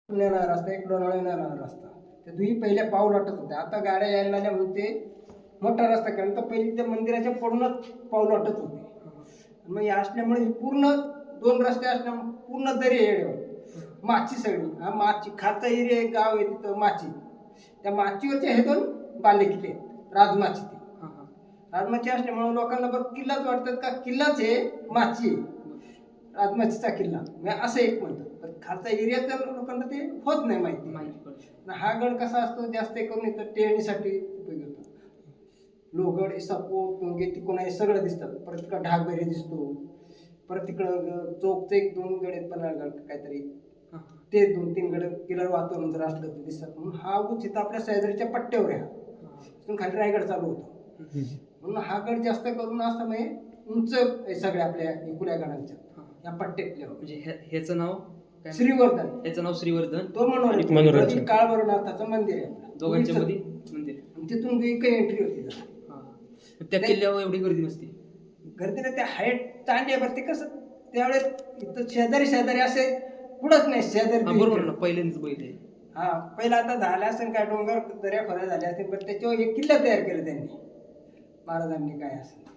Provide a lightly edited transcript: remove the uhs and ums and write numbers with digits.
नेणारा रस्ता, एक लोणावळा येणारा रस्ता, ते दुही पहिल्या पाऊल वाटत होते. आता गाड्या यायला लागल्या म्हणून ते मोठा रस्ता केला. तर पहिली त्या मंदिराच्या पडूनच पाऊल वाटत होते. मग हे असल्यामुळे ही पूर्ण 2 रस्ते असल्यामुळे पूर्ण दरी येड्यावर माची सगळी. हा माची खारचा एरिया एक गाव आहे तिथं माची. त्या माचीवरचे हे 2 बालेकिल्ले राजमाची. ते राजमाची असल्यामुळे लोकांना बघ किल्लाच वाटतात का किल्लाच आहे माची आहे, राजमाचीचा किल्ला म्हणजे असं एक म्हणतात. पण खालचा एरिया तर लोकांना ते होत नाही माहिती. हा गड कसा असतो जास्त करून इथं टेरणीसाठी उपयोगी होतो. लोहगड सपोर्ट टोंगे तिकडून हे सगळं दिसतात. परत तिकडं ढाकबेरी दिसतो. परत तिकडं चौकचे 1-2 गड आहेत पन्हाळगड काहीतरी, ते 2-3 गड किल्ला वातावरण जर असलं तर दिसतात. म्हणून हा उंच इथं आपल्या सह्याद्रीच्या पट्ट्यावर आहे. तिथून खाली रायगड चालू होतो. म्हणून हा गड जास्त करून असं म्हणजे उंच सगळ्या आपल्या एकूण गडांच्या या पट्ट्यातल्या. म्हणजे ह्याचं नाव काय? श्रीवर्धन. ह्याचं नाव श्रीवर्धन. तो मनोरंजन काळभैरवनाथाचं मंदिर आहे दोघांच्या मध्ये मंदिर. तिथून काही एंट्री होती जरा. त्या किल्ल्यावर एवढी गर्दी नसते. गर्दी ना त्या हाईट चांगली आहे. बरं ते कसं त्यावेळेस इथं शेजारी असे कुठंच नाही शेजारी. बरोबर ना, पहिल्यांदाच बघितले. हा पहिला आता झाल्या असेल काय डोंगर दर्या खोऱ्या झाल्या असतील, पण त्याच्यावर एक किल्ला तयार केला त्यांनी महाराजांनी काय असेल.